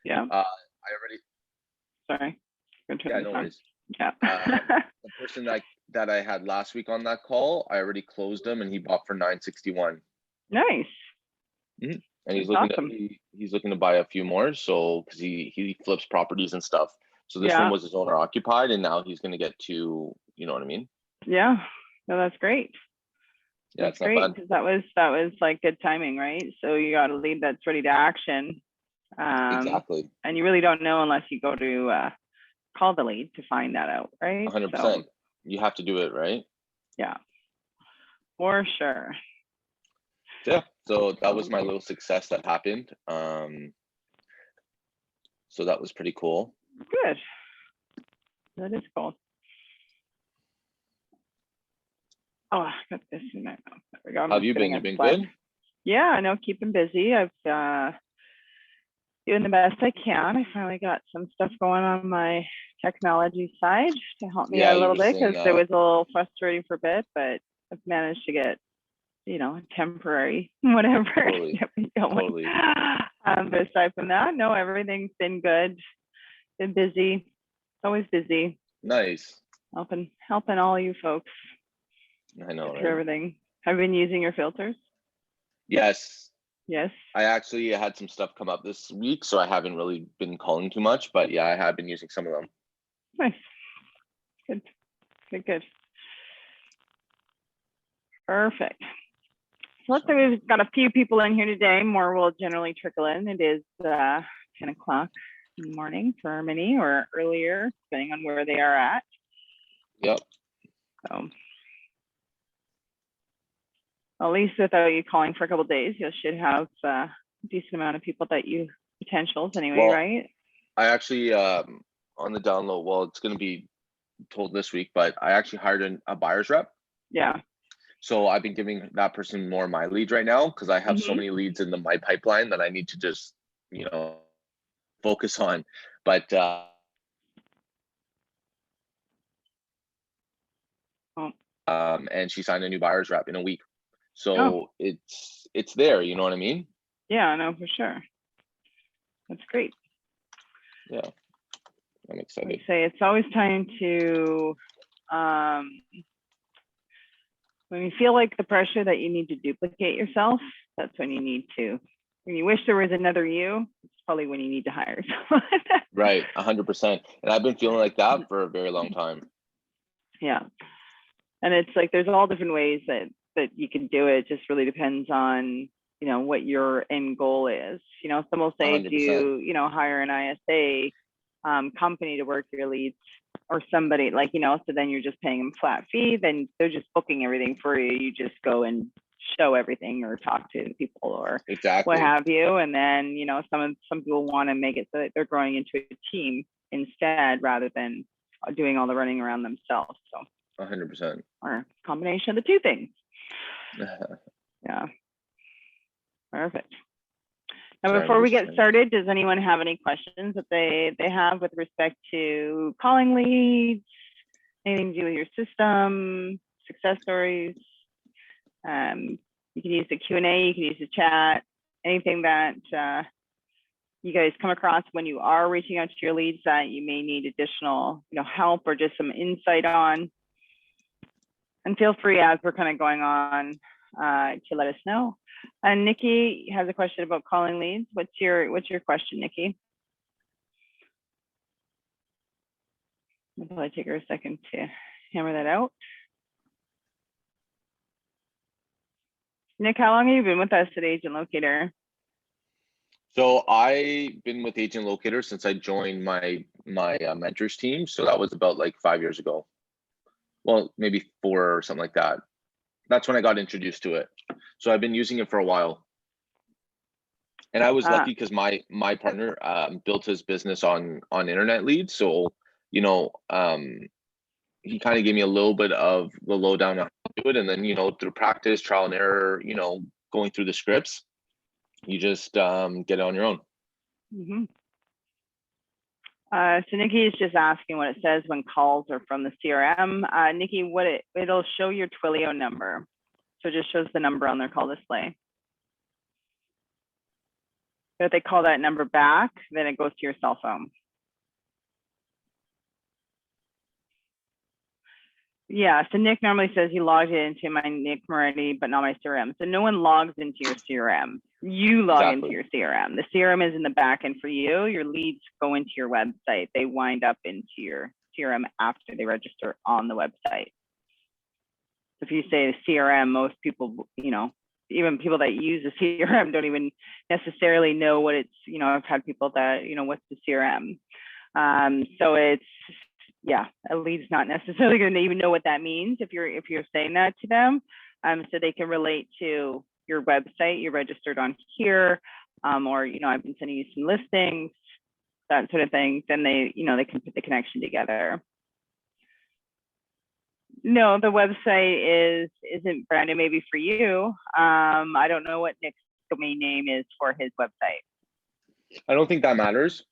Yeah. I already, Sorry. Go turn yeah, this no on. worries. Yeah. The person that I had last week on that call, I already closed him, and he bought for 961. Nice. And he's That's looking to awesome. he's looking to buy a few more, so because he flips properties and stuff. So this one Yeah. was his owner occupied, and now he's going to get two. You know what I mean? Yeah. No, that's great. Yeah, That's it's not great bad. because that was like good timing, right? So you got a lead that's ready to action. Exactly. And you really don't know unless you go to call the lead to find that out, right? 100%. You have to do it, right? Yeah, for sure. Yeah. So that was my little success that happened. So that was pretty cool. Good. That is cool. Oh, I got this in there. Oh, there we go. How have you been? You been good? Yeah, I know, keeping busy. I've doing the best I can. I finally got some stuff going on my technology side to help me Yeah, out a you little were bit saying because it that. was a little frustrating for a bit, but I've managed to get, temporary whatever Totally. get me going. Totally. But aside from that, no, everything's been good. Been busy. Always busy. Nice. Helping all you folks I know, through right? everything. Have you been using your filters? Yes. Yes. I actually had some stuff come up this week, so I haven't really been calling too much, but yeah, I have been using some of them. Nice. Good. Good. Good. Perfect. So let's say we've got a few people in here today. More will generally trickle in. It is 10 o'clock in the morning for many, or earlier, depending on where they are at. Yep. So at least without you calling for a couple of days, you should have a decent amount of people that you potentials anyway, Well, right? I actually on the download, well, it's going to be told this week, but I actually hired a buyer's rep. Yeah. So I've been giving that person more of my leads right now because I have so many leads in my pipeline that I need to just, focus on. But and she signed a new buyer's rep in a week. So it's there, you know what I mean? Yeah, no, for sure. That's great. Yeah. I'm excited. I'd say it's always time to when you feel like the pressure that you need to duplicate yourself, that's when you need to. When you wish there was another you, it's probably when you need to hire someone. Right, 100%. And I've been feeling like that for a very long time. Yeah, and it's like there's all different ways that you can do it. It just really depends on what your end goal is. Some will say 100%. do hire an ISA company to work your leads, or somebody so then you're just paying them flat fee, then they're just booking everything for you. You just go and show everything or talk to the people or exactly what have you. And then some people want to make it so that they're growing into a team instead rather than doing all the running around themselves. So 100%. or a combination of the two things. Yeah, perfect. Now, before we get started, does anyone have any questions that they have with respect to calling leads, anything to do with your system, success stories? You can use the Q&A, you can use the chat, anything that you guys come across when you are reaching out to your leads that you may need additional help or just some insight on. And feel free, as we're kind of going on, to let us know. And Nikki has a question about calling leads. What's your question, Nikki? I'll probably take her a second to hammer that out. Nick, how long have you been with us at Agent Locator? So I've been with Agent Locator since I joined my mentors team. So that was about like 5 years ago. Well, maybe 4 or something like that. That's when I got introduced to it. So I've been using it for a while. And I was lucky because my partner built his business on internet leads. So, he kind of gave me a little bit of the lowdown on how to do it. And then, through practice, trial and error, going through the scripts, you just get it on your own. Mm-hmm. So Nikki is just asking what it says when calls are from the CRM. Nikki, it'll show your Twilio number. So it just shows the number on their call display. But if they call that number back, then it goes to your cell phone. Yeah, so Nick normally says he logged into my Nick Moretti, but not my CRM. So no one logs into your CRM. You log into your CRM. The CRM is in the back end for you. Your leads go into your website. They wind up into your CRM after they register on the website. If you say CRM, most people, even people that use the CRM don't even necessarily know what it's, I've had people that, what's the CRM? So it's, yeah, a lead's not necessarily going to even know what that means if you're saying that to them. So they can relate to your website, you're registered on here, or I've been sending you some listings, that sort of thing. Then they can put the connection together. No, the website isn't branded maybe for you. I don't know what Nick's domain name is for his website. I don't think that matters.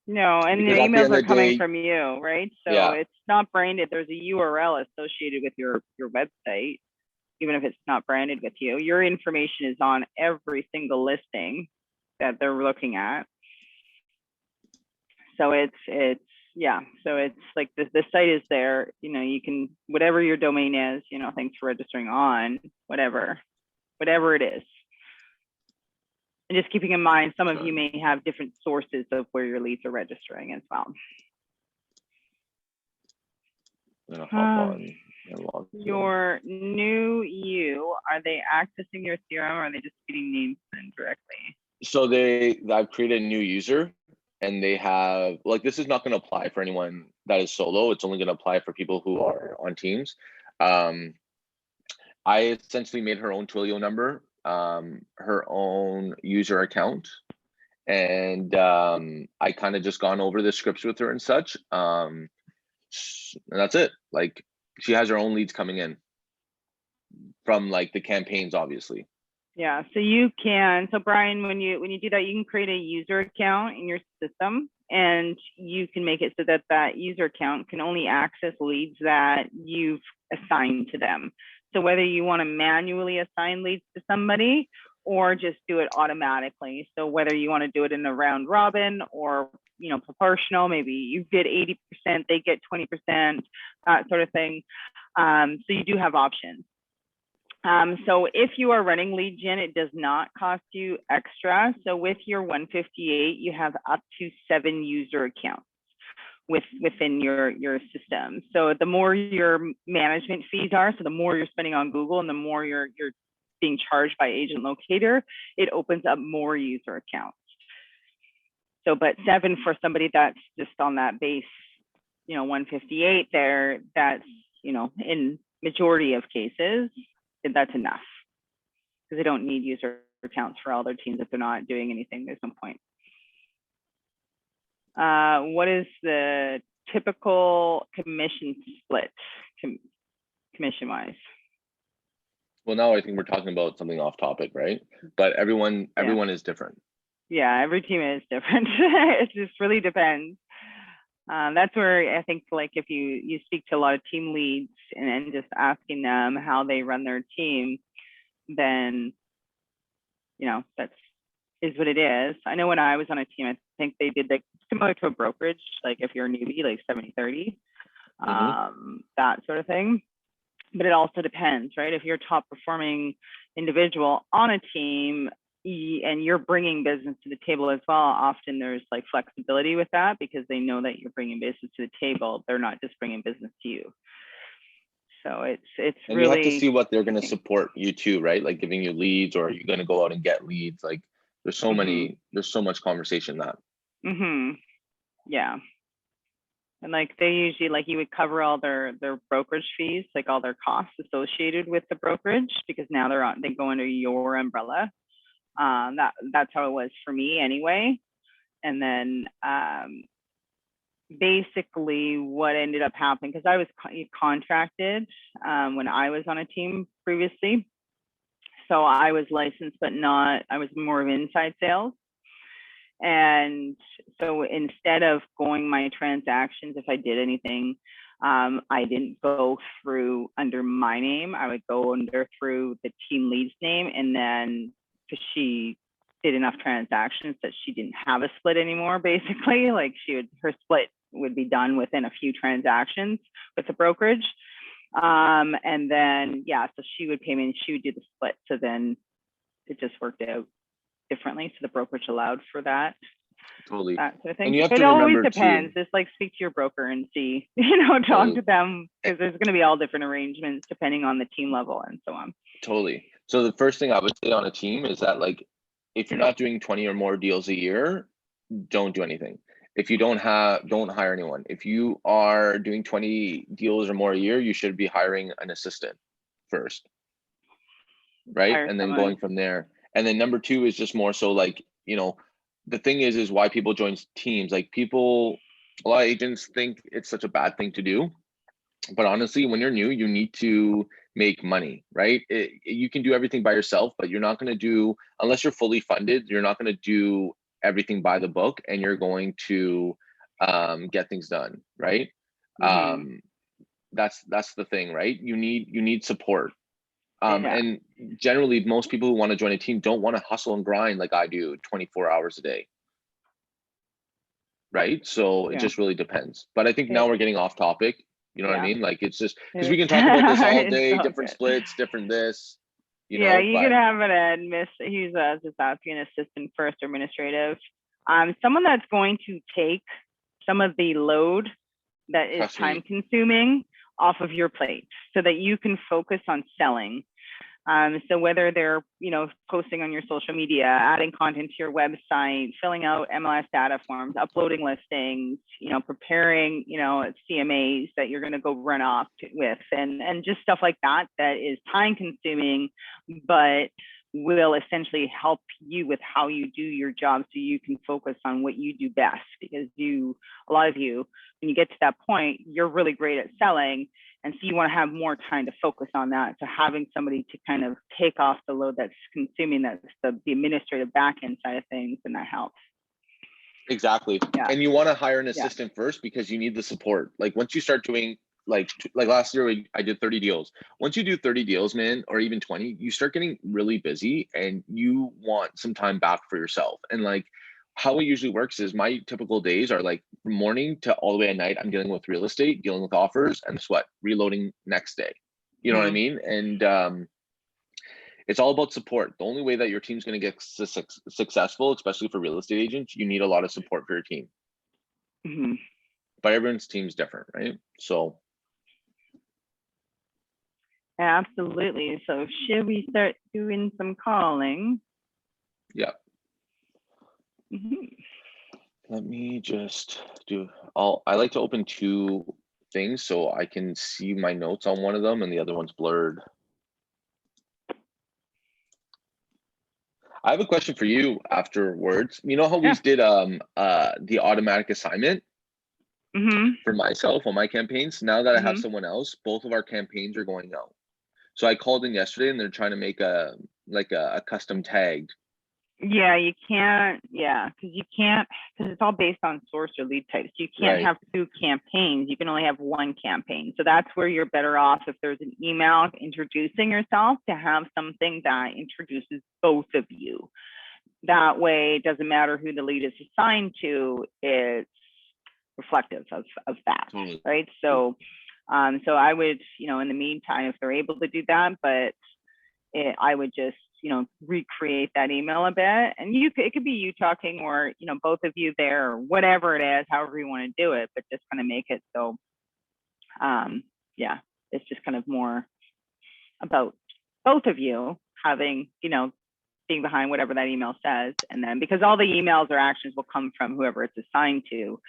No, and the emails are coming from you, right? So yeah. It's not branded. There's a URL associated with your website, even if it's not branded with you. Your information is on every single listing that they're looking at. So it's yeah. So it's like the site is there. You can, whatever your domain is, thanks for registering on, whatever it is. And just keeping in mind, some of you may have different sources of where your leads are registering as well. Your new you, are they accessing your CRM or are they just feeding names in directly? So I've created a new user and they have, like, this is not going to apply for anyone that is solo. It's only going to apply for people who are on teams. I essentially made her own Twilio number, her own user account, and I kind of just gone over the scripts with her and such, and that's it. Like, she has her own leads coming in from like the campaigns, obviously. Yeah, so you can, so Brian, when you do that, you can create a user account in your system, and you can make it so that that user account can only access leads that you've assigned to them. So whether you want to manually assign leads to somebody or just do it automatically. So whether you want to do it in a round robin or, proportional, maybe you get 80%, they get 20%, that sort of thing. So you do have options. So if you are running lead gen, it does not cost you extra. So with your 158, you have up to 7 user accounts within your system. So the more your management fees are, so the more you're spending on Google and the more you're being charged by Agent Locator, it opens up more user accounts. So, but 7 for somebody that's just on that base, 158 there, that's, in majority of cases, that's enough because they don't need user accounts for all their teams. If they're not doing anything, there's no point. What is the typical commission split commission wise? Well, now I think we're talking about something off topic, right? But everyone is different. Yeah, every team is different. It just really depends. That's where I think, like, if you speak to a lot of team leads and just asking them how they run their team, then that's what it is. I know when I was on a team, I think they did like similar to a brokerage, like if you're a newbie, like 70-30, that sort of thing. But it also depends, right? If you're a top performing individual on a team and you're bringing business to the table as well, often there's like flexibility with that because they know that you're bringing business to the table. They're not just bringing business to you. So it's and really, you have to see what they're going to support you to, right? Like giving you leads, or you're going to go out and get leads. Like there's so many, there's so much conversation that. Yeah. And like they usually, like, you would cover all their brokerage fees, like all their costs associated with the brokerage, because now they go under your umbrella. That's how it was for me anyway. And then basically what ended up happening, because I was contracted when I was on a team previously. So I was licensed, but I was more of inside sales. And so instead of going my transactions, if I did anything, I didn't go through under my name. I would go through the team lead's name, and then because she did enough transactions that she didn't have a split anymore, basically. Like her split would be done within a few transactions with the brokerage. And then, yeah, so she would pay me and she would do the split. So then it just worked out differently. So the brokerage allowed for that. Totally. That sort of thing. And you have But to it always remember depends. too. Just like speak to your broker and see, talk Totally. to them, because there's going to be all different arrangements depending on the team level and so on. Totally. So the first thing I would say on a team is that, like, if you're not doing 20 or more deals a year, don't do anything. If you don't hire anyone. If you are doing 20 deals or more a year, you should be hiring an assistant first, right? Hire And then someone. going from there. And then number two is just more so like, the thing is why people join teams. Like, a lot of agents think it's such a bad thing to do. But honestly, when you're new, you need to make money, right? You can do everything by yourself, but you're not going to do, unless you're fully funded, you're not going to do everything by the book, and you're going to get things done, right? Mhm. That's the thing, right? You need support. Yeah. And generally, most people who want to join a team don't want to hustle and grind like I do 24 hours a day, right? So it Yeah. just really depends. But I think now we're getting off topic. You know what I Yeah. mean? Like, it's just because we can talk about this all It's day, all different good. splits, different this, Yeah, you but could have an he's just asking an assistant first or administrative. Someone that's going to take some of the load that is trust time me, consuming off of your plate so that you can focus on selling. So whether they're, posting on your social media, adding content to your website, filling out MLS data forms, uploading listings, preparing, CMAs that you're going to go run off with, and just stuff like that, that is time consuming, but will essentially help you with how you do your job so you can focus on what you do best. Because a lot of you, when you get to that point, you're really great at selling. And so you want to have more time to focus on that. So having somebody to kind of take off the load that's consuming, that's the administrative back end side of things, and that helps. exactly. Yeah. And you want to hire an assistant first because you need the support. Like, once you start doing like last year, I did 30 deals. Once you do 30 deals, man, or even 20, you start getting really busy and you want some time back for yourself. And like, how it usually works is my typical days are like from morning to all the way at night. I'm dealing with real estate, dealing with offers, and reloading next day. You know what I mean? And it's all about support. The only way that your team's going to get successful, especially for real estate agents, you need a lot of support for your team. Mm-hmm. But everyone's team's different, right? So Absolutely. So should we start doing some calling? yeah. Mm-hmm. Let me just I like to open two things so I can see my notes on one of them and the other one's blurred. I have a question for you afterwards. You know how we did the automatic assignment for myself on my campaigns? Now that I have someone else, both of our campaigns are going out. So I called in yesterday and they're trying to make a custom tagged. Yeah, you can't. Yeah, because it's all based on source or lead types. You can't have two campaigns. You can only have one campaign. So that's where you're better off if there's an email introducing yourself to have something that introduces both of you. That way, it doesn't matter who the lead is assigned to. It's reflective of that, right? So, I would, in the meantime, if they're able to do that, but I would just recreate that email a bit, and it could be you talking or both of you there, or whatever it is, however you want to do it, but just kind of make it so it's just kind of more about both of you having being behind whatever that email says. And then, because all the emails or actions will come from whoever it's assigned to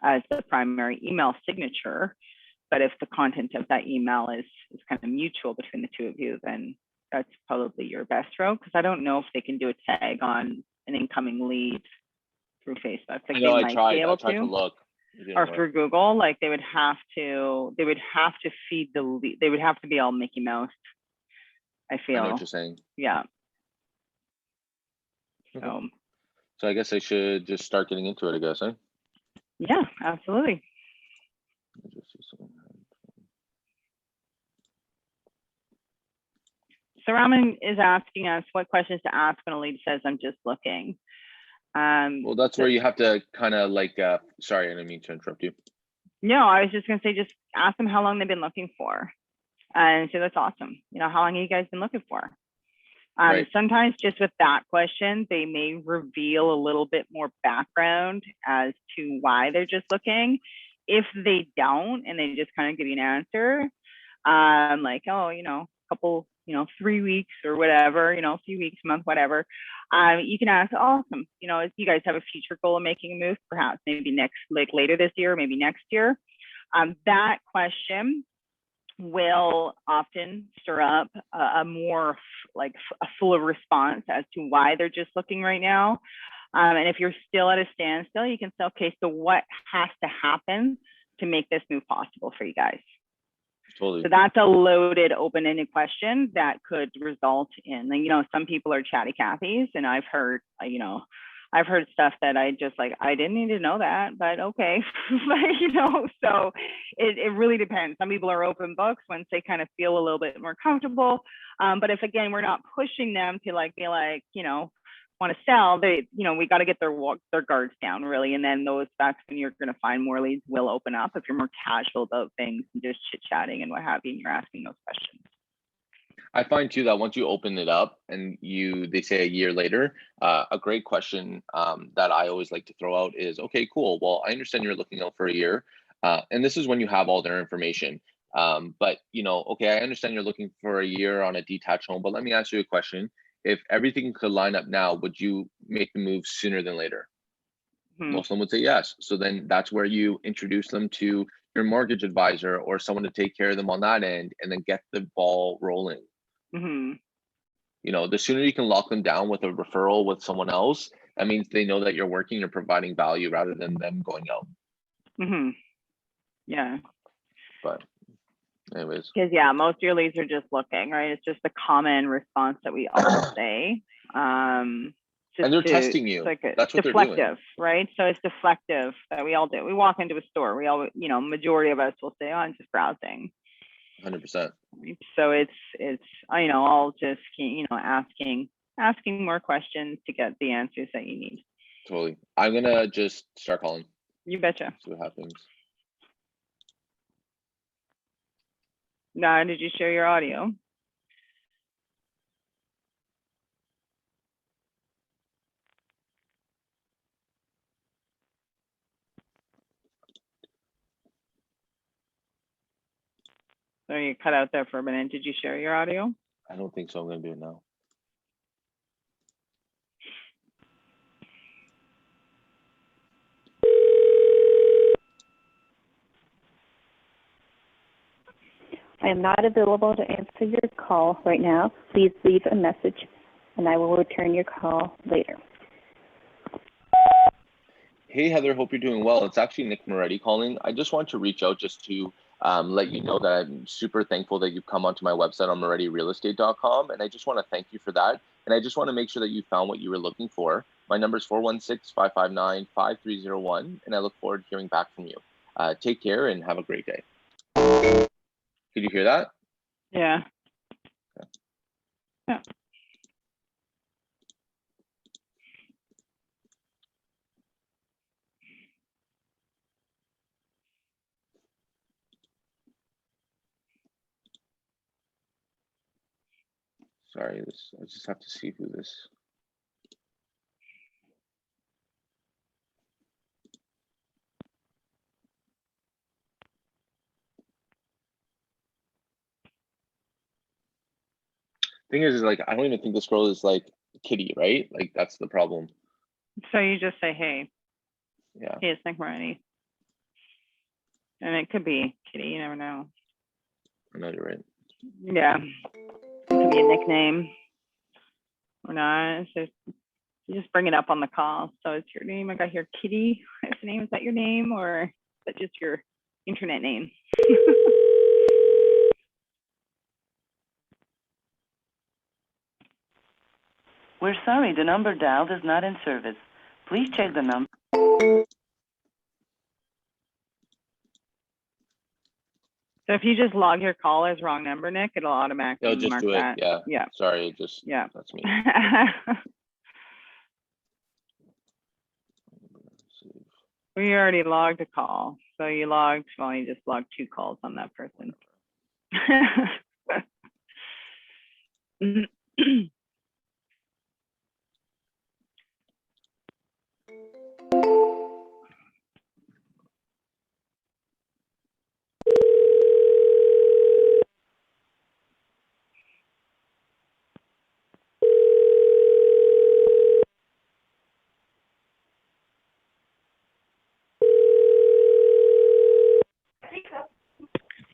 as the primary email signature, but if the content of that email is kind of mutual between the two of you, then that's probably your best route. Because I don't know if they can do a tag on an incoming lead through Facebook. Like, they might be able to look, or through Google. Like, they would have to feed the lead. They would have to be all Mickey Mouse, I feel. I know what you're saying. Yeah. Okay. So I guess I should just start getting into it, I guess, eh? Yeah, absolutely. So Raman is asking us what questions to ask when a lead says, I'm just looking. Well, that's where you have to kind of like, sorry, I didn't mean to interrupt you. No, I was just going to say, just ask them how long they've been looking for. And so that's awesome. You know, how long have you guys been looking for? Right. Sometimes just with that question, they may reveal a little bit more background as to why they're just looking. If they don't, and they just kind of give you an answer, like, oh, you know, a couple, you know, 3 weeks or whatever, you know, a few weeks, month, whatever, you can ask, awesome, you know, if you guys have a future goal of making a move, perhaps maybe next, like later this year, maybe next year, that question will often stir up a more like a fuller response as to why they're just looking right now. And if you're still at a standstill, you can say, okay, so what has to happen to make this move possible for you guys? Totally. So that's a loaded, open-ended question that could result in, you know, some people are chatty Cathys, and I've heard, you know, I've heard stuff that I just like, I didn't need to know that, but okay. You know, so it really depends. Some people are open books once they kind of feel a little bit more comfortable. But if, again, we're not pushing them to like, be like, you know, want to sell, they, you know, we got to get their guards down really. And then that's when you're going to find more leads will open up if you're more casual about things and just chit chatting and what have you, and you're asking those questions. I find too that once you open it up and they say a year later, a great question that I always like to throw out is, okay, cool. Well, I understand you're looking out for a year. And this is when you have all their information. But, you know, okay, I understand you're looking for a year on a detached home, but let me ask you a question. If everything could line up now, would you make the move sooner than later? Most of them would say yes. So then that's where you introduce them to your mortgage advisor or someone to take care of them on that end and then get the ball rolling. You know, the sooner you can lock them down with a referral with someone else, that means they know that you're working, you're providing value rather than them going out. Yeah. But anyways. Because yeah, most of your leads are just looking, right? It's just a common response that we all say. And they're testing you. Like That's what deflective, they're doing. Right? So it's deflective that we all do. We walk into a store, we all, you know, majority of us will say, oh, I'm just browsing. 100%. So it's you know, all just, you know, asking more questions to get the answers that you need. Totally. I'm gonna just start calling. You betcha. See what happens. Now, did you share your audio? So you cut out there for a minute. Did you share your audio? I don't think so. I'm gonna do it now. I am not available to answer your call right now. Please leave a message and I will return your call later. Hey, Heather, hope you're doing well. It's actually Nick Moretti calling. I just want to reach out just to let you know that I'm super thankful that you've come onto my website on MorettiRealEstate.com. And I just want to thank you for that. And I just want to make sure that you found what you were looking for. My number is 416-559-5301. And I look forward to hearing back from you. Take care and have a great day. Could you hear that? Yeah. Okay. Yeah. Sorry, I just have to see who this. Thing is like, I don't even think this girl is like Kitty, right? Like, that's the problem. So you just say, hey. Yeah. Hey, it's Nick Moretti. And it could be Kitty, you never know. I know you're right. Yeah. It could be a nickname or not. It's just, you just bring it up on the call. So it's your name. I got here, Kitty. What's the name? Is that your name or is that just your internet name? We're sorry, the number dialed is not in service. Please check the number. So if you just log your call as wrong number, Nick, it'll automatically It'll just mark do it. that. Yeah. Yeah. Sorry, it just Yeah. that's me. We already logged a call. So you just logged 2 calls on that person.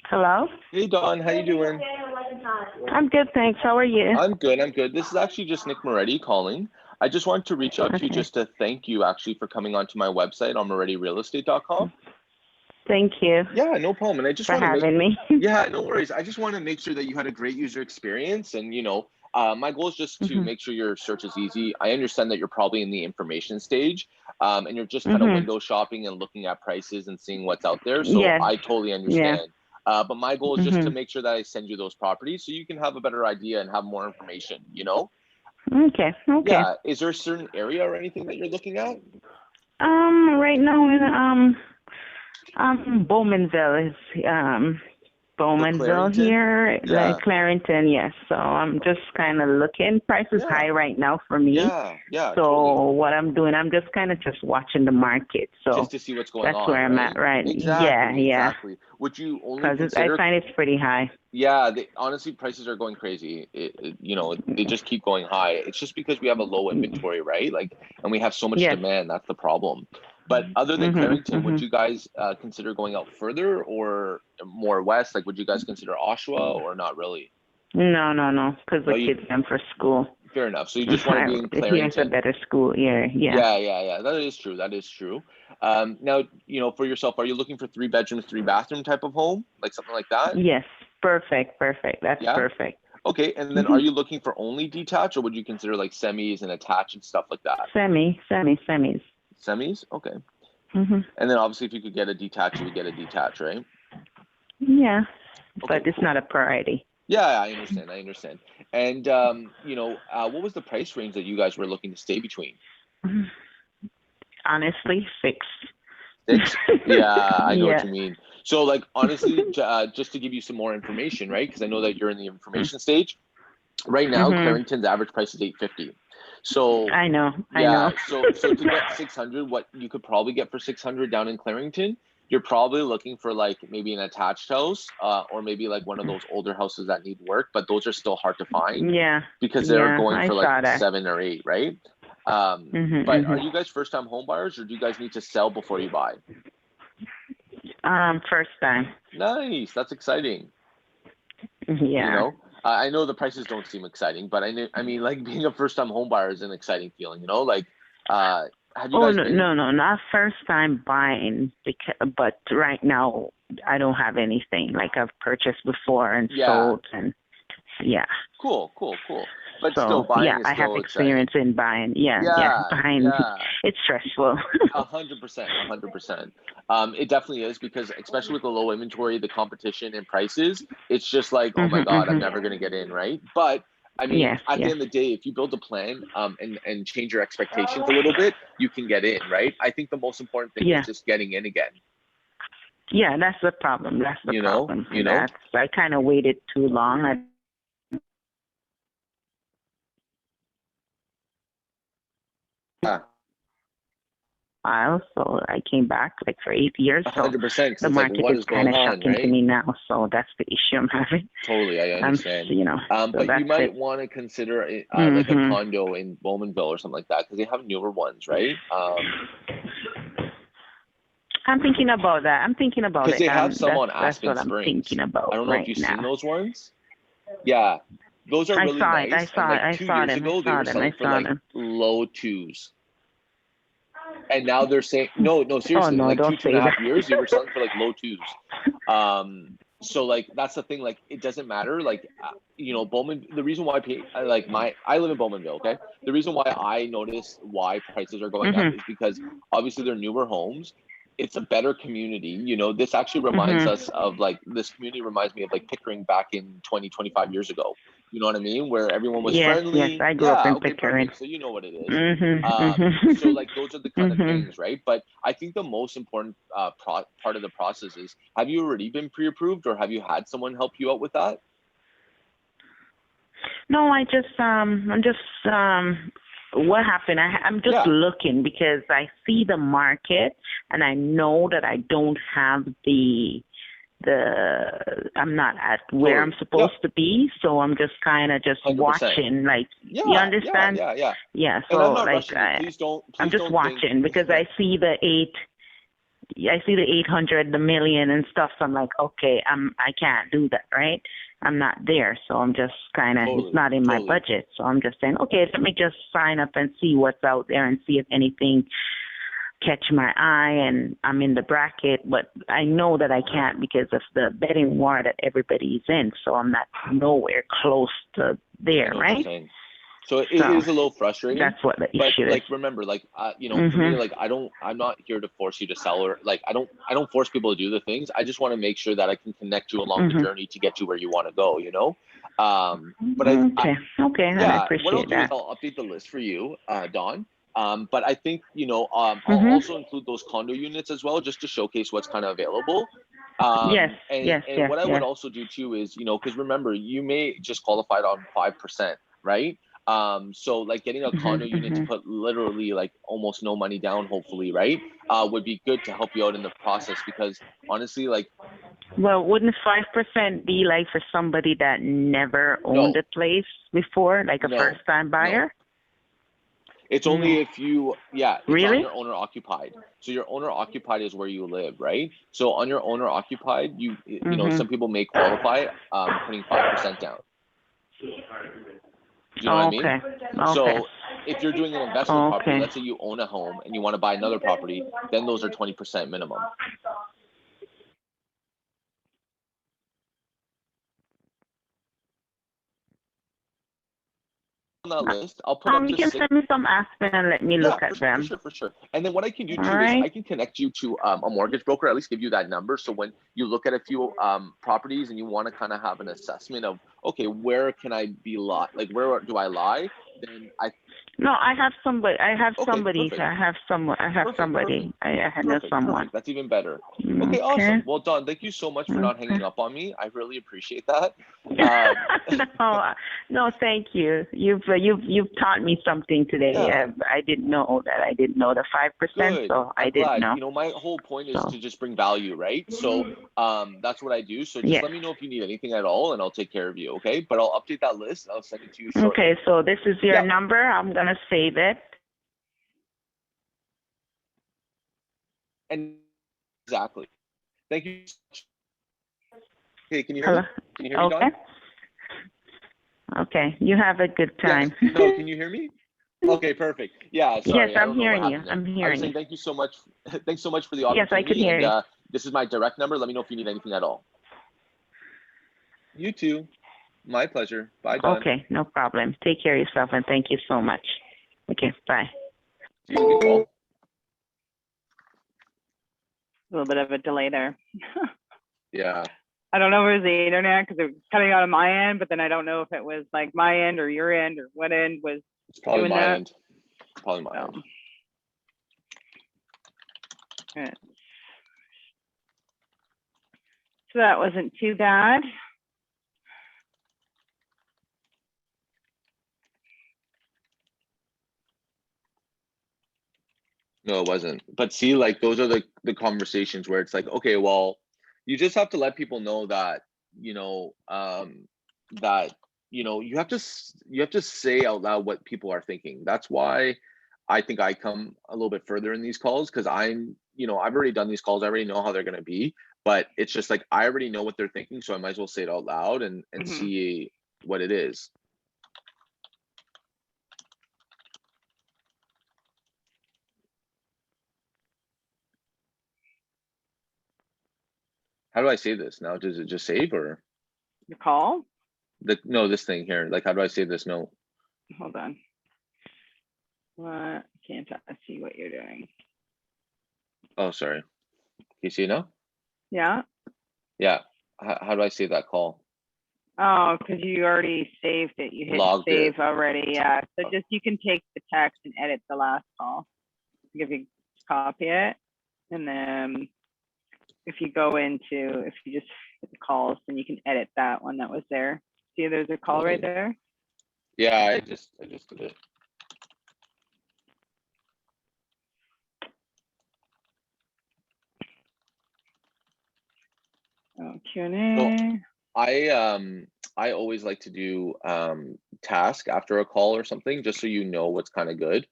Hello? Hey Don, how you doing? I'm good, thanks. How are you? I'm good. I'm good. This is actually just Nick Moretti calling. I just wanted to reach out to you Okay. just to thank you actually for coming onto my website on MorettiRealEstate.com. Thank you Yeah, no problem. And I just for want to make having me. yeah, no worries. I just want to make sure that you had a great user experience. And, my goal is just to make sure your search is easy. I understand that you're probably in the information stage and you're just kind of window shopping and looking at prices and seeing what's out there. So Yes. I totally understand. But my goal is just to make sure that I send you those properties so you can have a better idea and have more information, Okay. Yeah. Is there a certain area or anything that you're looking at? Right now in Bowmanville is Bowmanville Clarington? here, Yeah. like Clarington, yes. So I'm just kind of looking. Price is high right now for me. Yeah, So totally. what I'm doing, I'm just kind of just watching the market. So Just to see what's going that's on. where I'm right? at, right? Exactly. Yeah. Exactly. Would you only Because I consider? find it's pretty high. Yeah, honestly, prices are going crazy. They just keep going high. It's just because we have a low inventory, right? And we have so much Yes. demand. That's the problem. But other than Clarington, would you guys consider going out further or more west? Like, would you guys consider Oshawa or not really? No, because the No, kids them for school. fair enough. So you just want to be in Here's a Clarington. better school. Yeah. Yeah. That is true. That is true. Now, for yourself, are you looking for 3 bedrooms, 3 bathroom type of home, like something like that? Yes. Perfect. That's Yeah? perfect. Okay, and then are you looking for only detached, or would you consider like semis and attached and stuff like that? Semis. Semis, okay. And then obviously, if you could get a detached, you would get a detached, right? Yeah, Okay, but it's cool. not a priority. Yeah, I understand. And what was the price range that you guys were looking to stay between? Honestly, 6. 6? Yeah, I know what Yeah. you mean. So, like, honestly, just to give you some more information, right? Because I know that you're in the information stage. Right now, Clarington's average price is $850. So I know. so to get 600, what you could probably get for 600 down in Clarington, you're probably looking for like maybe an attached house, or maybe like one of those older houses that need work, but those are still hard to find. Yeah. Because they're going I for saw like that. 7 or 8, right? But are you guys first time home buyers, or do you guys need to sell before you buy? First time. Nice, that's exciting. Yeah. I know the prices don't seem exciting, but I mean, like being a first time home buyer is an exciting feeling, Like, have you guys been? No, not first time buying, but right now I don't have anything. Like I've purchased before and sold, and yeah. Cool. But So, still, buying is I have still experience exciting. in buying. Yeah, buying. It's stressful. 100%. It definitely is, because especially with the low inventory, the competition and prices, it's just like, oh my God, I'm never gonna get in, right? But I mean, at the end of the day, if you build a plan and change your expectations a little bit, you can get in, right? I think the most important thing is just getting in again. Yeah, that's the problem. That's the problem. know? I kind of waited too long. So I came back like for 8 years. So 100%. the It's like, market what is is kind going of on, shocking to right? me now. So that's the issue I'm having. Totally, I understand. So but you might it. want to consider like a condo in Bowmanville or something like that, because they have newer ones, right? I'm thinking about that. Because they have some on That's Aspen what I'm Springs. thinking about I don't know if right you've now. seen those ones. Yeah, those are really nice. I saw and like it. 2 years ago, they were selling for like low 2s. And now they're saying no, seriously, no, like don't 2.5 say years, they were selling for like low 2s. So like that's the thing. Like it doesn't matter. Like Bowman. The reason why I live in Bowmanville. Okay, the reason why I notice why prices are going up is because obviously they're newer homes. it's a better community. You know, this actually reminds us of like, this community reminds me of like Pickering back in 20-25 years ago. You know what I mean? Where everyone was Yes, friendly. I grew up in Okay, Pickering. perfect. So you know what it is. Mhm. So like, those are the kind of Mhm. things, right? But I think the most important part of the process is, have you already been pre-approved, or have you had someone help you out with that? No, I'm just what happened? I'm just looking because I see the market and I know that I don't have I'm not at where I'm supposed to be, so I'm just kind of just 100%. watching, like, you understand? Yeah, so And I'm not like rushing you. Please don't. I'm just watching because I see the 800, the million and stuff. So I'm like, okay, I can't do that, right? I'm not there, so I'm just kind of, it's not in my budget. So I'm just saying, okay, let me just sign up and see what's out there and see if anything catch my eye, and I'm in the bracket. But I know that I can't because of the betting war that everybody's in. So I'm not nowhere close to there, right? So it is a little frustrating. That's what the issue like, is. remember, like, you know, for me, like, I'm not here to force you to sell, or like, I don't force people to do the things. I just want to make sure that I can connect you along the journey to get you where you want to go, you know? But I appreciate what I'll do is I'll update the list for you, Dawn. But I think, you know, I'll also include those condo units as well, just to showcase what's kind of available. And what I would also do too is, you know, because remember, you may just qualified on 5%, right? So like, getting a condo unit to put literally like almost no money down, hopefully, right? Would be good to help you out in the process, because honestly, like, well, wouldn't 5% be like for somebody that never owned a place before, like a first-time buyer? It's only if you, it's really? on your owner occupied. So your owner occupied is where you live, right? So on your owner occupied, you know, some people may qualify putting 5% down. Do you know what I mean? Okay. So if you're doing an investment property, let's say you own a home and you want to buy another property, then those are 20% minimum. On that list, I'll put up you can send me some Aspen and let me look at them. For sure. And then what I can do too is I can connect you to a mortgage broker, at least give you that number. So when you look at a few properties and you want to kind of have an assessment of, okay, where can I be like, where do I lie? Then No, I have somebody. I have somebody. Perfect. I have someone. I have somebody. I know someone. Perfect. That's even better. Okay, awesome. Well, Dawn, thank you so much for not hanging up on me. I really appreciate that. No, thank you. You've taught me something today. I didn't know that. I didn't know the 5%. So I didn't know. You know, my whole point is to just bring value, right? So that's what I do. So just let me know if you need anything at all, and I'll take care of you. Okay, but I'll update that list. I'll send it to you shortly. Okay, so this is your number. I'm gonna save it. And exactly. Thank you. Hey, can you hear me? Can you hear me, Dawn? Okay. You have a good time. No, can you hear me? Okay, perfect. Yeah, sorry. Yes, I'm hearing you. I'm hearing you. I was saying thank you so much. Thanks so much for the opportunity. Yes, I can hear you. This is my direct number. Let me know if you need anything at all. You too. My pleasure. Bye, Dawn. Okay, no problem. Take care of yourself, and thank you so much. Okay, bye. Good call. A little bit of a delay there. Yeah. I don't know if it was the internet because it was cutting out on my end, but then I don't know if it was like my end or your end or what end was It's probably doing my that. end. Probably my end. Good. So that wasn't too bad. No, it wasn't. But see, like, those are the conversations where it's like, okay, well, you just have to let people know that, you know, you have to say out loud what people are thinking. That's why I think I come a little bit further in these calls, because I've already done these calls. I already know how they're going to be, but it's just like, I already know what they're thinking. So I might as well say it out loud and see what it is. How do I save this now? Does it just save, or The call? No, this thing here. Like, how do I save this note? Hold on. What? Can't I see what you're doing? Oh, sorry. you see now? Yeah. Yeah. How do I save that call? Oh, because you already saved it. You hit Logged save it. already. Yeah. So just you can take the text and edit the last call. If you copy it, and then if you go into, if you just hit the calls, then you can edit that one that was there. See, there's a call right there. Yeah, I just did it. Oh, Q&A. I always like to do task after a call or something, just so you know what's kind of good.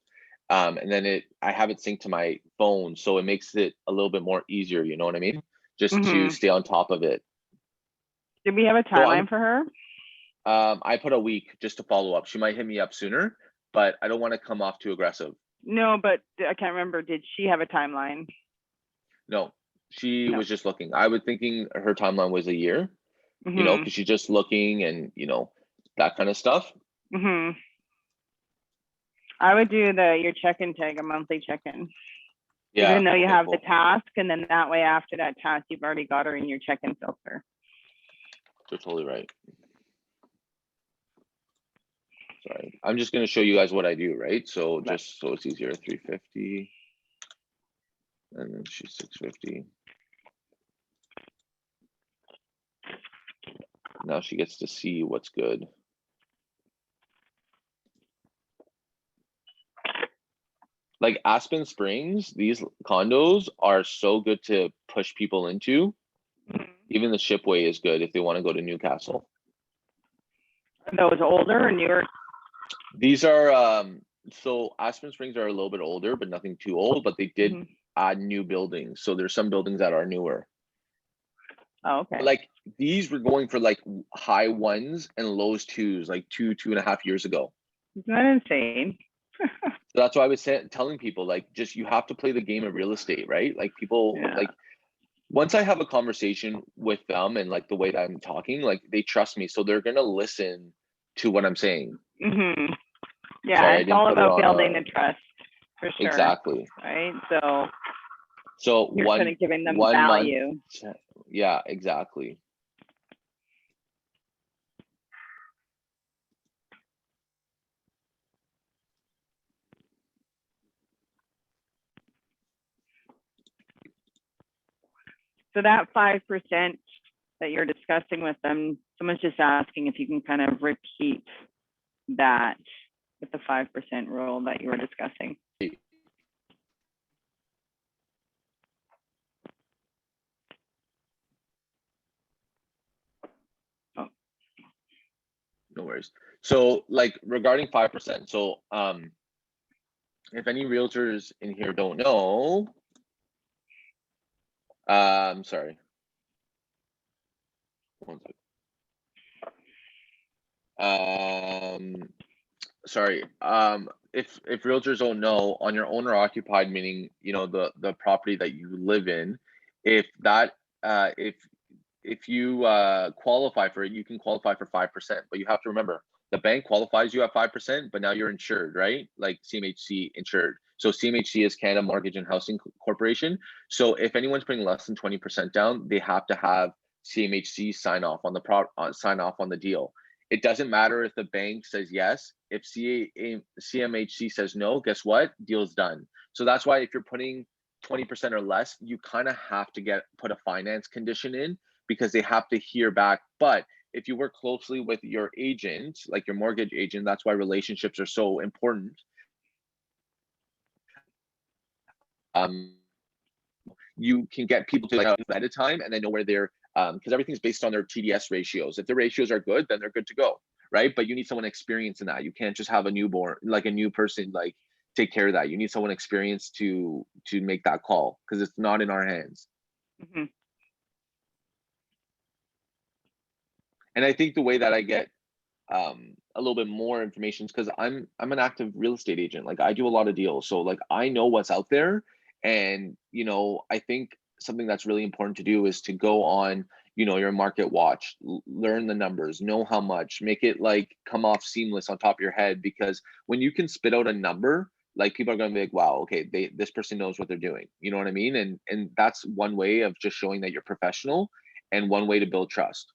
And then I have it synced to my phone, so it makes it a little bit more easier, you know what I mean? Just to stay on top of it. Did we have a timeline for her? I put a week just to follow up. She might hit me up sooner, but I don't want to come off too aggressive. No, but I can't remember. Did she have a timeline? No, she was just looking. I was thinking her timeline was a year, you know, because she's just looking and, you know, that kind of stuff. I would do your check-in tag, a monthly check-in. Yeah. Even though you have the task, and then that way after that task, you've already got her in your check-in filter. You're totally right. Sorry, I'm just going to show you guys what I do, right? So just so it's easier, 350, and then she's 650. Now she gets to see what's good. Like Aspen Springs, these condos are so good to push people into. Even the Shipway is good if they want to go to Newcastle. Are those older or newer? These are so Aspen Springs are a little bit older, but nothing too old, but they did add new buildings. So there's some buildings that are newer. Oh, okay. But like these were going for like high ones and lows twos, like 2.5 years ago. Isn't that insane? So that's why I was telling people, like, just you have to play the game of real estate, right? Like people like once I have a conversation with them and like the way that I'm talking, like they trust me, so they're gonna listen to what I'm saying. Yeah, Sorry, it's all about building the trust, for sure. Exactly. Right. So you're kind of giving them 1 value. month. Yeah, exactly. So that 5% that you're discussing with them, someone's just asking if you can kind of repeat that with the 5% rule that you were discussing. Oh. No worries. So like regarding 5%, so if any realtors in here don't know, sorry. One second. Sorry. If realtors don't know, on your owner occupied, meaning you know the property that you live in, if that if you qualify for it, you can qualify for 5%, but you have to remember the bank qualifies you at 5%, but now you're insured, right? Like CMHC insured. So CMHC is Canada Mortgage and Housing Corporation. So if anyone's putting less than 20% down, they have to have CMHC sign off on the deal. It doesn't matter if the bank says yes. If CMHC says no, guess what? Deal's done. So that's why if you're putting 20% or less, you kind of have to put a finance condition in, because they have to hear back. But if you work closely with your agent, like your mortgage agent, that's why relationships are so important. You can get people to like at a time and then know where they're, because everything's based on their TDS ratios. If their ratios are good, then they're good to go, right? But you need someone experienced in that. You can't just have a newborn, like a new person, like take care of that. You need someone experienced to make that call, because it's not in our hands. And I think the way that I get a little bit more information is because I'm an active real estate agent. Like I do a lot of deals, so like I know what's out there. And you know, I think something that's really important to do is to go on, you know, your market watch, learn the numbers, know how much, make it like come off seamless on top of your head. Because when you can spit out a number, like people are going to be like, wow, okay, this person knows what they're doing. You know what I mean? And that's one way of just showing that you're professional, and one way to build trust.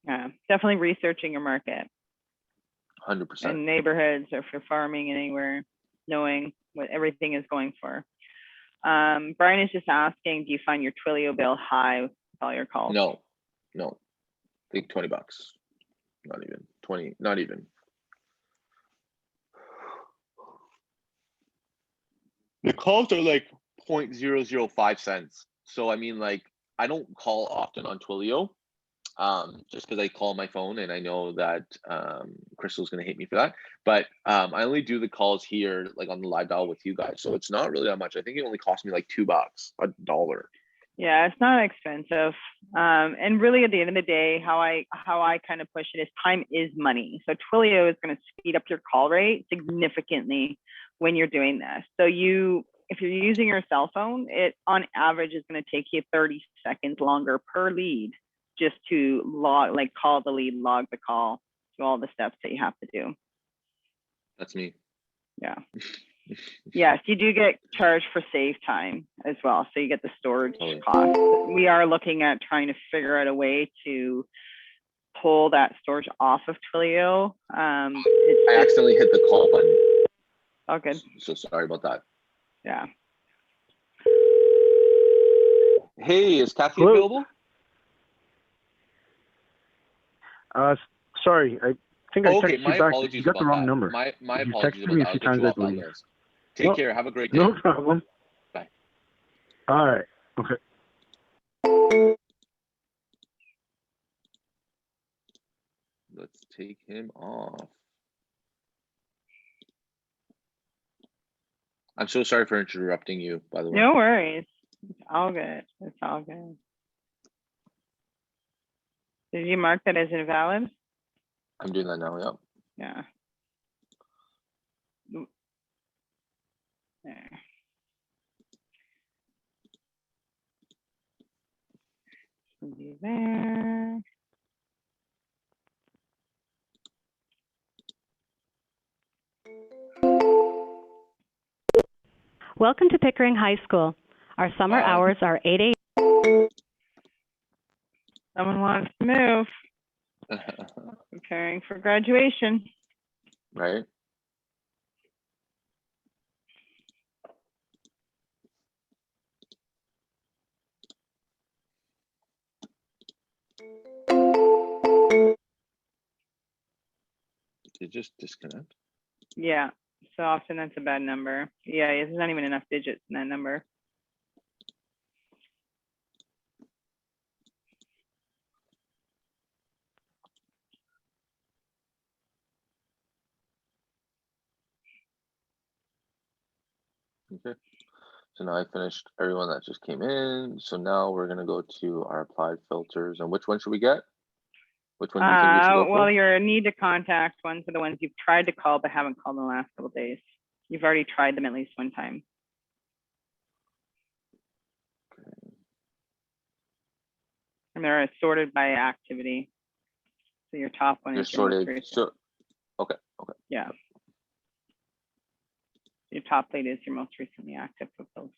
Yeah, definitely researching your market 100%. and neighborhoods, or if you're farming anywhere, knowing what everything is going for. Brian is just asking, do you find your Twilio bill high with all your calls? No, I think $20. Not even 20, not even. The calls are like 0.005 cents. So I mean, like, I don't call often on Twilio, just because I call my phone and I know that Crystal's gonna hate me for that. But I only do the calls here, like on the live dial with you guys. So it's not really that much. I think it only cost me like $2, $1. Yeah, it's not expensive. And really at the end of the day, how I kind of push it is time is money. So Twilio is going to speed up your call rate significantly when you're doing this. So if you're using your cell phone, it on average is going to take you 30 seconds longer per lead just to call the lead, log the call, do all the steps that you have to do. That's me. Yeah. Yes, you do get charged for save time as well. So you get the storage cost. We are looking at trying to figure out a way to pull that storage off of Twilio. I accidentally hit the call button. Oh, good. So sorry about that. Yeah. Hey, is Kathy Hello? available? Sorry, I think I texted my you back. apologies You got the about wrong that. number. My You apologies texted about me that. a I'll few get times, you I off that believe. list. Take No, care. Have a great day. No problem. Bye. All right. Okay. Let's take him off. I'm so sorry for interrupting you, by the way. No worries. It's all good. It's all good. Did you mark that as invalid? I'm doing that now, yep. Yeah. There. Do there. Welcome to Pickering High School. Our summer hours are 8 a.m. Someone wants to move. Preparing for graduation. Right? Did you just disconnect? Yeah. So often that's a bad number. Yeah, there's not even enough digits in that number. Okay. So now I finished everyone that just came in. So now we're gonna go to our applied filters. And which one should we get? Which one do you think we should go for? Well, your need to contact ones are the ones you've tried to call but haven't called in the last couple of days. You've already tried them at least one time. And they're sorted by activity. So your top one You're is your most sorted. recent. So, okay. Yeah. Your top lead is your most recently active proposal.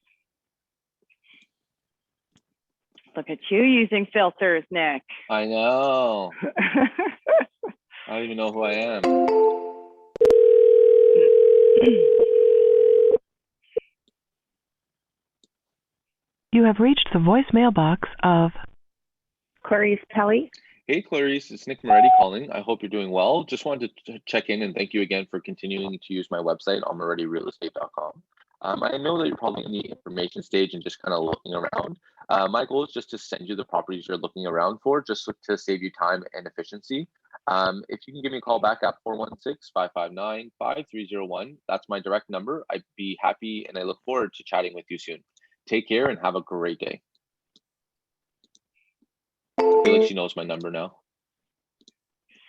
Look at you using filters, Nick. I know. I don't even know who I am. You have reached the voicemail box of Clarice Pelly. Hey, Clarice, it's Nick Moretti calling. I hope you're doing well. Just wanted to check in and thank you again for continuing to use my website on morettirealestate.com. I know that you're probably in the information stage and just kind of looking around. My goal is just to send you the properties you're looking around for, just to save you time and efficiency. If you can give me a call back at 416-559-5301, that's my direct number. I'd be happy and I look forward to chatting with you soon. Take care and have a great day. I feel like she knows my number now.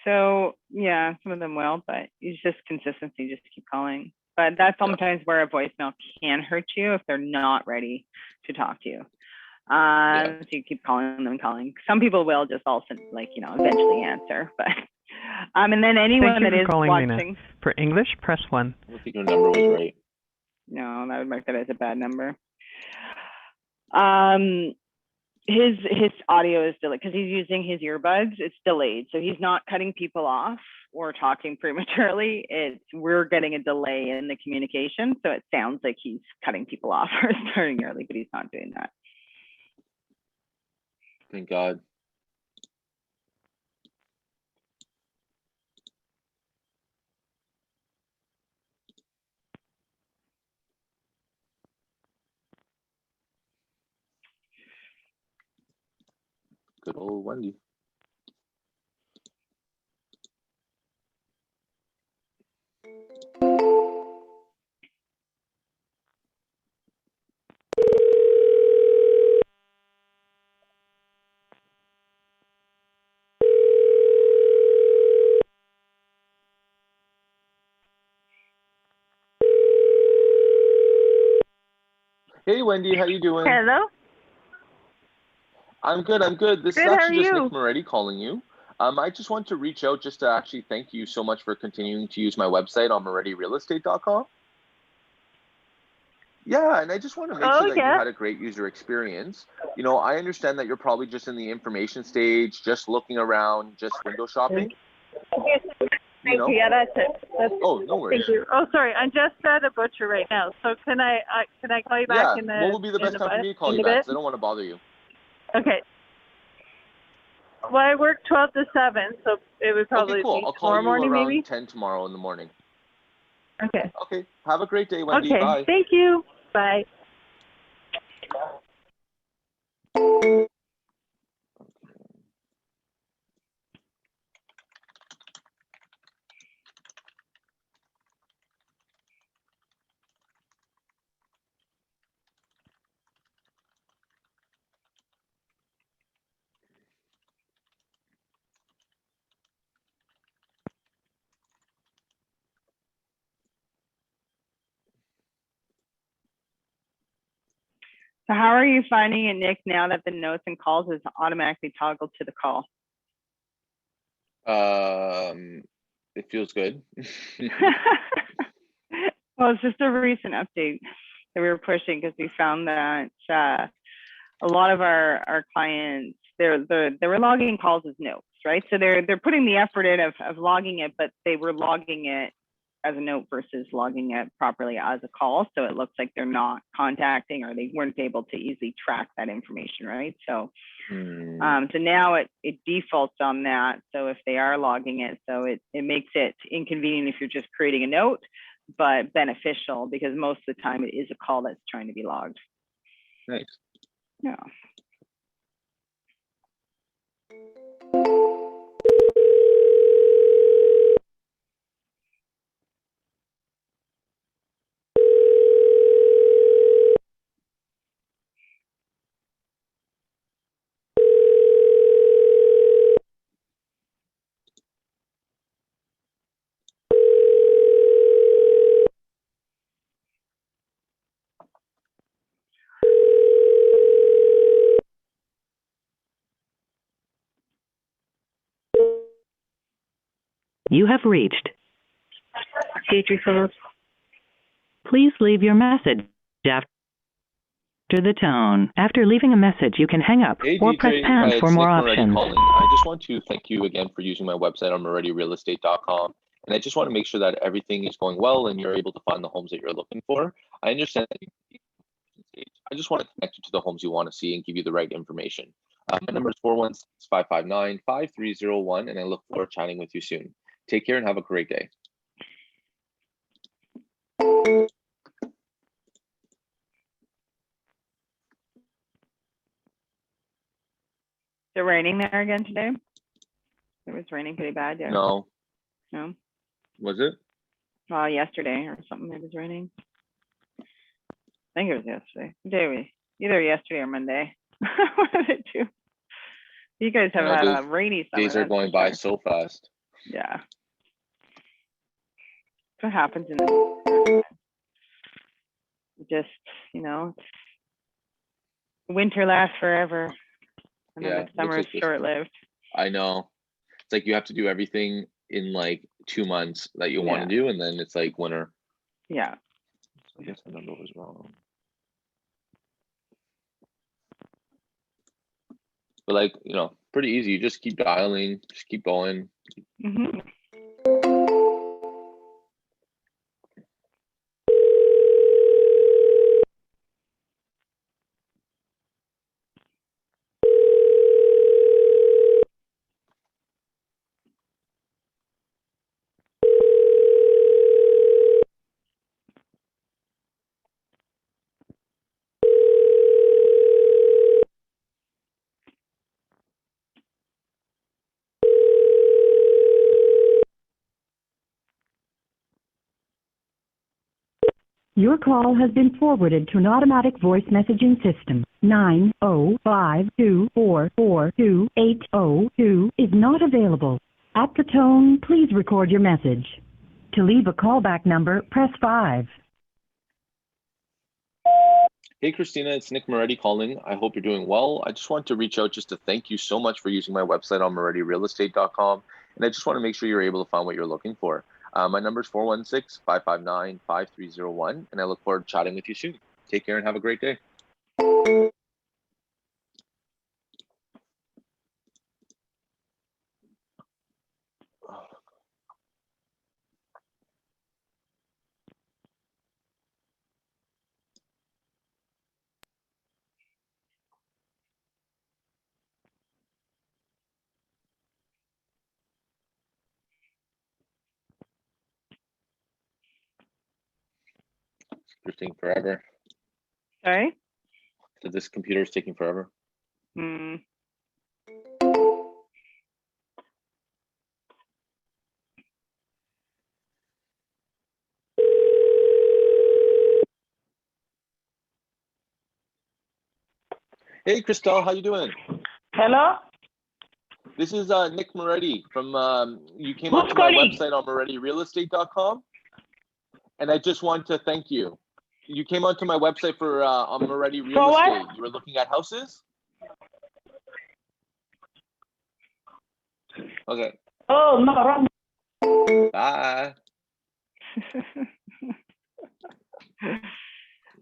So yeah, some of them will, but it's just consistency, just keep calling. But that's sometimes where a voicemail can hurt you if they're not ready to talk to you. So you keep calling them and calling. Some people will just also eventually answer, but and then anyone that is watching. For English, press 1. I don't think your number was right. No, that would mark that as a bad number. His audio is delayed because he's using his earbuds. It's delayed, so he's not cutting people off or talking prematurely. We're getting a delay in the communication, so it sounds like he's cutting people off or starting early, but he's not doing that. Thank God. Good old Wendy. Hey Wendy, how you doing? Hello. I'm good. This is Good, how actually are just you? Nick Moretti calling you. I just want to reach out just to actually thank you so much for continuing to use my website on MorettiRealEstate.com. Yeah, and I just want to make sure that you had a great user experience. You know, I understand that you're probably just in the information stage, just looking around, just window shopping. Thank you. Yeah, that's it. Oh, no worries. Thank you. Oh, sorry. I'm just at a butcher right now. So can I call you back in the? What would be the best time for me to call you back? Because I don't want to bother you. Okay. Well, I work 12 to 7, so it would probably Okay, cool. be I'll call tomorrow you morning, around maybe. 10 tomorrow in the morning. Okay. Okay. Have a great day, Wendy. Okay. Bye. Thank you. Bye. So how are you finding it, Nick, now that the notes and calls is automatically toggled to the call? It feels good. Well, it's just a recent update that we were pushing because we found that a lot of our clients, they were logging calls as notes, right? So they're putting the effort in of logging it, but they were logging it as a note versus logging it properly as a call. So it looks like they're not contacting or they weren't able to easily track that information, right? So so now it defaults on that. So if they are logging it, so it makes it inconvenient if you're just creating a note, but beneficial because most of the time it is a call that's trying to be logged. Nice. Yeah. You have reached. Deidre Phillips. Please leave your message after the tone. After leaving a message, you can hang up Hey, or DJ. press pound Hi, for it's more Nick Moretti options. calling. I just want to thank you again for using my website on MorettiRealEstate.com. And I just want to make sure that everything is going well and you're able to find the homes that you're looking for. I understand that I just want to connect you to the homes you want to see and give you the right information. My number is 416-559-5301, and I look forward to chatting with you soon. Take care and have a great day. Is it raining there again today? It was raining pretty bad, yeah. No. No? Was it? Yesterday or something, it was raining. I think it was yesterday. Either yesterday or Monday. One of the two. You guys have had a rainy summer. Days are going by so fast. Yeah. That's what happens in the just, winter lasts forever. And then the summer is short-lived. I know. It's like you have to do everything in like 2 months that you want to do, and then it's like winter. Yeah. I guess the number was wrong. But like, pretty easy. You just keep dialing, just keep going. Mhm. Your call has been forwarded to an automatic voice messaging system. 905244280 is not available. At the tone, please record your message. To leave a callback number, press 5. Hey, Christina, it's Nick Moretti calling. I hope you're doing well. I just want to reach out just to thank you so much for using my website on MorettiRealEstate.com. And I just want to make sure you're able to find what you're looking for. My number is 416-559-5301, and I look forward to chatting with you soon. Take care and have a great day. It's taking forever. Sorry? So this computer is taking forever. Hmm. Hey, Christelle, how you doing? Hello? This is Nick Moretti from, you came Who's onto my calling? website on MorettiRealEstate.com, and I just want to thank you. You came onto my website for on Moretti Real For what? Estate. You were looking at houses? Okay. Oh, no, wrong. Bye.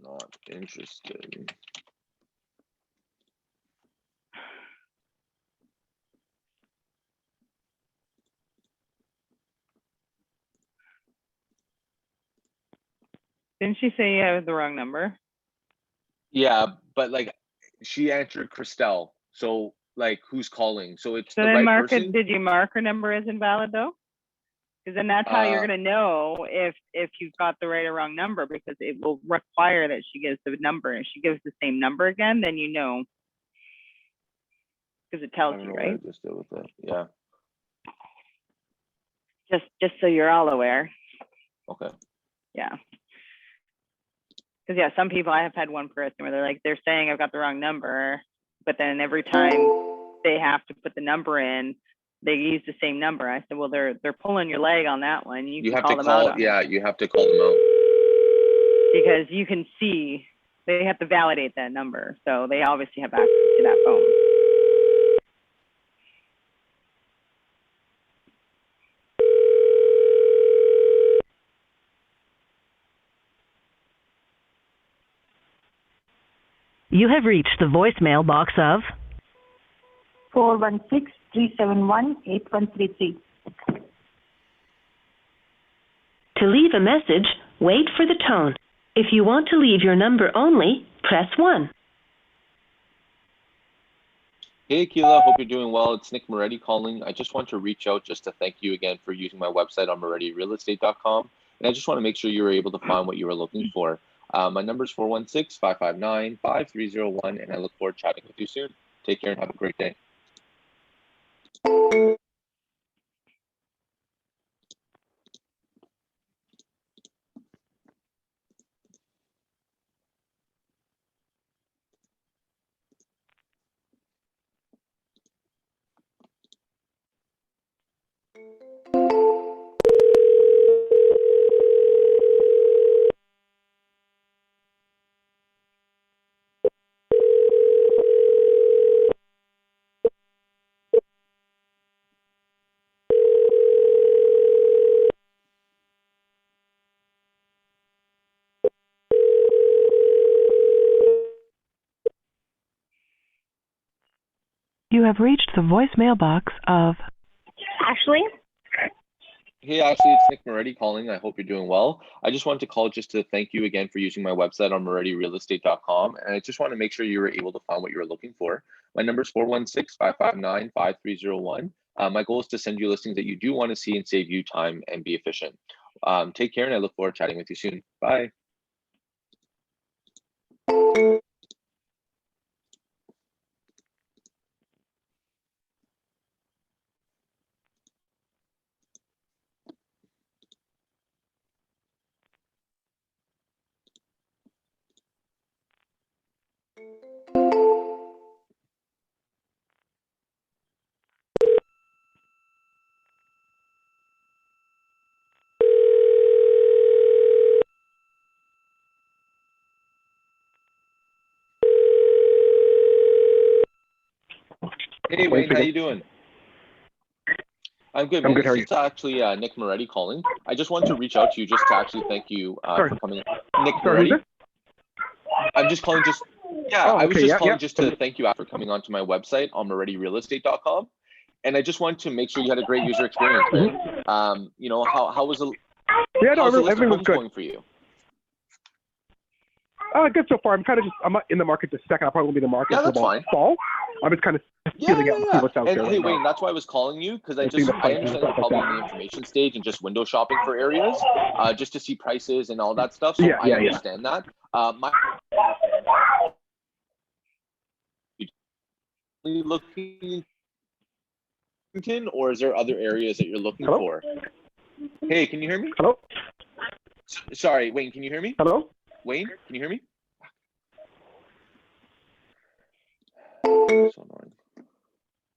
Not interested. Didn't she say you have the wrong number? Yeah, but like she answered Christelle. So like who's calling? So it's So the then right mark it, person? did you mark her number as invalid though? Because then that's how you're gonna know if you've got the right or wrong number, because it will require that she gives the number. If she gives the same number again, then you know. Because it I tells don't you, know what I right? just did with it. Yeah. Just so you're all aware. Okay. Yeah. Because yeah, some people, I have had one person where they're saying I've got the wrong number, but then every time they have to put the number in, they use the same number. I said, well, they're pulling your leg on that one. You can have call to them call, out on yeah, it, you have to call them out. because you can see they have to validate that number, so they obviously have access to that phone. You have reached the voicemail box of 416-371-8133. To leave a message, wait for the tone. If you want to leave your number only, press 1. Hey, Keela, hope you're doing well. It's Nick Moretti calling. I just want to reach out just to thank you again for using my website on MorettiRealEstate.com. And I just want to make sure you were able to find what you were looking for. My number is 416-559-5301, and I look forward to chatting with you soon. Take care and have a great day. You have reached the voicemail box of Ashley? Hey, Ashley, it's Nick Moretti calling. I hope you're doing well. I just wanted to call just to thank you again for using my website on morettirealestate.com. And I just want to make sure you were able to find what you were looking for. My number is 416-559-5301. My goal is to send you listings that you do want to see and save you time and be efficient. Take care, and I look forward to chatting with you soon. Bye. Hey, Wayne, how you doing? I'm good, man. I'm good. How are This is actually Nick Moretti calling. I just wanted to reach out to you just to actually thank you for coming. Nick Moretti. I'm just calling I was just calling just to thank you for coming onto my website on morettirealestate.com. And I just wanted to make sure you had a great user experience, man. You know, how was the everything was good going for you? Good so far. I'm not in the market this second. I'll probably be in the market that's about fine. fall. I'm just kind of feeling out and see what's out and there. Hey, Wayne, that's why I was calling you, because I understand you're probably in the information stage and just window shopping for areas, just to see prices and all that stuff. So I understand that. Looking or is there other areas that you're looking for? Hey, can you hear me? Hello? Sorry, Wayne, can you hear me? Hello? Wayne, can you hear me? So annoying.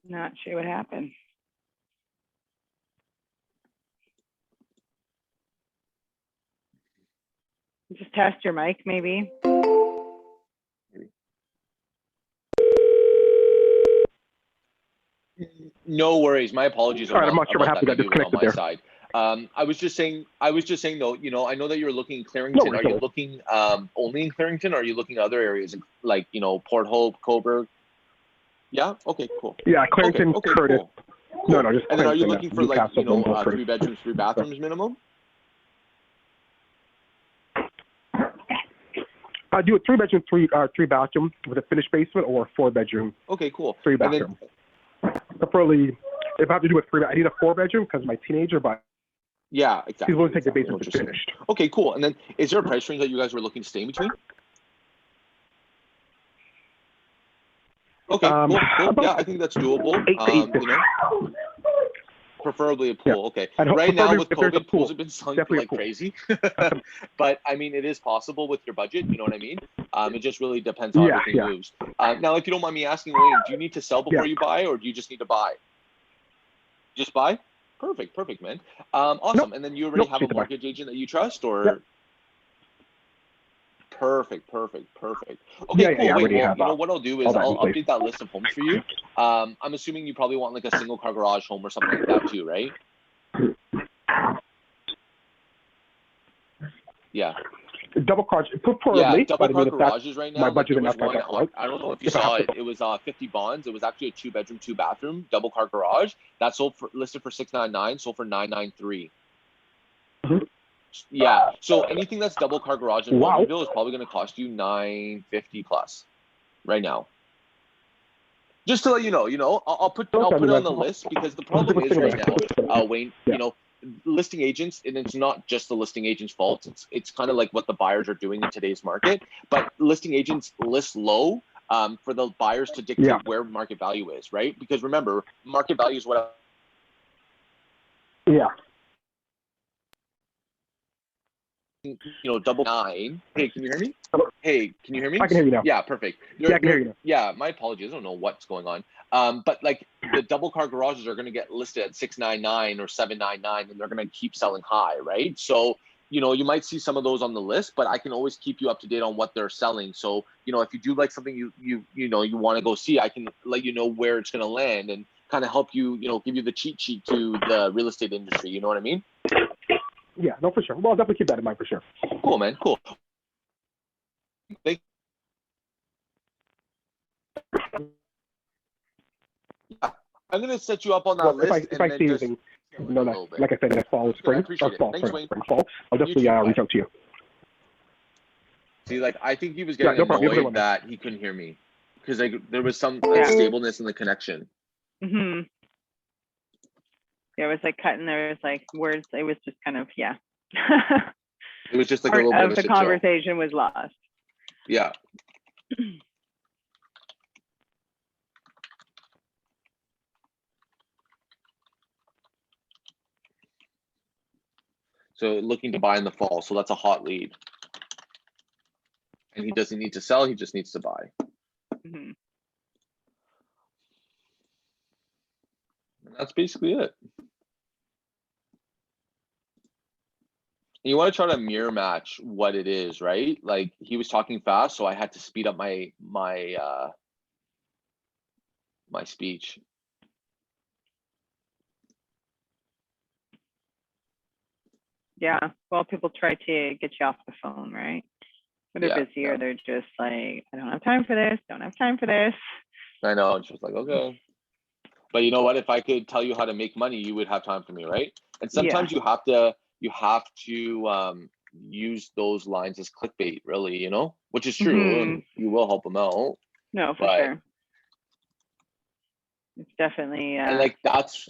Not sure what happened. Just test your mic, maybe. No worries. My apologies. All right, I'm not sure what happened. I disconnected there. Side. I was just saying though, you know, I know that you're looking in Clarington. Are you looking only in Clarington, or are you looking at other areas like, you know, Port Hope, Coburg? Yeah. Okay. Cool. Yeah, Clarington, okay, Curtis. Cool. No, just. And then are you Clarington, looking for like, you know, 3 bedrooms, 3 bathrooms minimum? I do a 3 bedroom, 3 bathroom with a finished basement, or a 4 bedroom. Okay, cool. 3 bathroom. Preferably, if I have to do a 3, I need a 4 bedroom because of my teenager, but yeah, exactly. He's willing to take the basement to finished. Okay, cool. And then is there a price range that you guys were looking to stay in between? Okay, cool. Yeah, I think that's doable. 8 to 8. You know, preferably a pool. Okay. Right now with COVID, pools have been selling for like crazy. But I mean, it is possible with your budget. You know what I mean? It just really depends on how everything moves. Now, if you don't mind me asking, Wayne, do you need to sell before you buy, or do you just need to buy? Just buy? Perfect, man. Awesome. And then you already have a mortgage agent that you trust, or? Perfect. Okay, cool. Wait, well, you know what I'll do is I'll update that list of homes for you. I'm assuming you probably want like a single car garage home or something like that too, right? Yeah. Double cars, preferably. Yeah, double car garages right now. My budget like, there was one, I don't know if you saw it. It was 50 bonds. It was actually a 2 bedroom, 2 bathroom, double car garage. That listed for $699, sold for $993. Yeah. So anything that's double car garage in Bowmanville is probably going to cost you $950 plus right now. Just to let you know, I'll put it on the list, because the problem is right now, Wayne, you know, listing agents, and it's not just the listing agent's fault. It's kind of like what the buyers are doing in today's market. But listing agents list low for the buyers to dictate where market value is, right? Because remember, market value is what. Yeah. You know, double 9. Hey, can you hear me? Hey, can you hear me? I can hear you now. Yeah, perfect. I can hear you now. Yeah, my apologies. I don't know what's going on. But like the double car garages are going to get listed at $699 or $799, and they're going to keep selling high, right? So, you know, you might see some of those on the list, but I can always keep you up to date on what they're selling. So, you know, if you do like something you want to go see, I can let you know where it's going to land and kind of help you, you know, give you the cheat sheet to the real estate industry. You know what I mean? Yeah, no, for sure. Well, I'll definitely keep that in mind for sure. Cool, man. Cool. Thank I'm gonna set you up on that Well, list. if I see anything, no, like I said, next fall, spring, or fall, I'll definitely reach out to you. See, like, I think he was getting no problem. annoyed that he couldn't hear me because like there was some Yeah. unstableness in the connection. Yeah, it was like cutting. There was like words. It was just kind of It was just like a Part little bit of of a the shit show. conversation was lost. Yeah. So looking to buy in the fall. So that's a hot lead. And he doesn't need to sell, he just needs to buy. Mhm. And that's basically it. You want to try to mirror match what it is, right? Like he was talking fast, so I had to speed up my speech. Yeah, well, people try to get you off the phone, right? When they're busy or they're just like, I don't have time for this, don't have time for this. I know, it's just like, okay. But you know what? If I could tell you how to make money, you would have time for me, right? And sometimes you have to use those lines as clickbait, really, you know, which is true, and you will help them out. No, for sure. It's definitely and like that's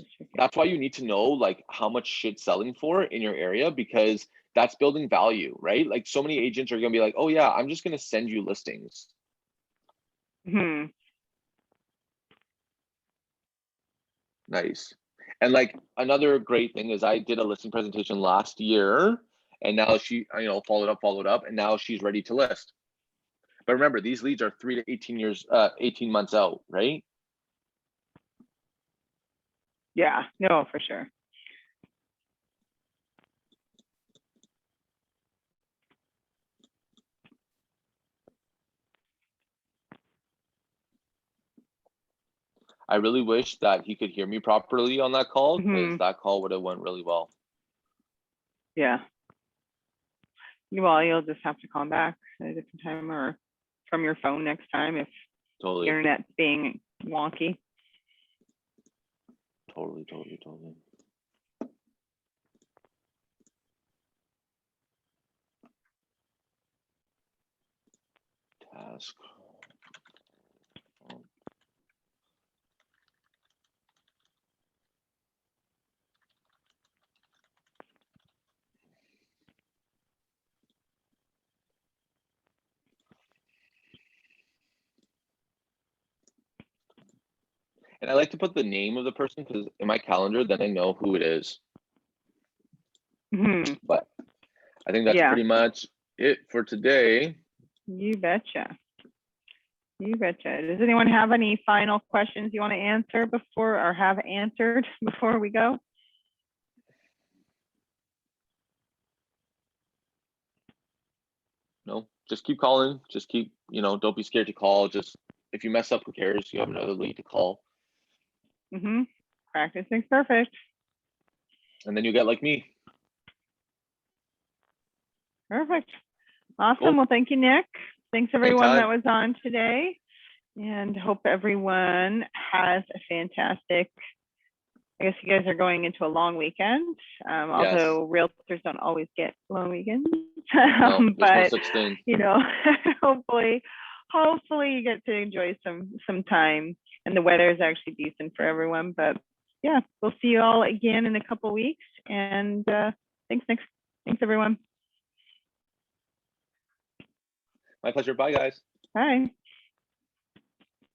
why you need to know like how much shit's selling for in your area, because that's building value, right? Like so many agents are gonna be like, oh yeah, I'm just gonna send you listings. Nice. And like another great thing is I did a listing presentation last year, and now she, followed up, and now she's ready to list. But remember, these leads are 3 to 18 months out, right? Yeah, no, for sure. I really wish that he could hear me properly on that call, because that call would have went really well. Yeah. Well, you'll just have to call him back at a different time or from your phone next time if the internet's being wonky. Totally. Task. And I like to put the name of the person, because in my calendar, then I know who it is. But I think that's pretty much it for today. You betcha. Does anyone have any final questions you want to answer before, or have answered before we go? No, just keep calling. Just keep, don't be scared to call. Just if you mess up, who cares? You have another lead to call. Practice makes perfect. And then you get like me. Perfect. Awesome. Cool. Well, thank you, Nick. Thanks everyone Anytime. that was on today, and hope everyone has a fantastic, I guess you guys are going into a long weekend, although realtors don't always get long weekends. No, but no such thing. hopefully you get to enjoy some time, and the weather is actually decent for everyone. But yeah, we'll see you all again in a couple weeks, and thanks, Nick. Thanks everyone. My pleasure. Bye, guys. Bye.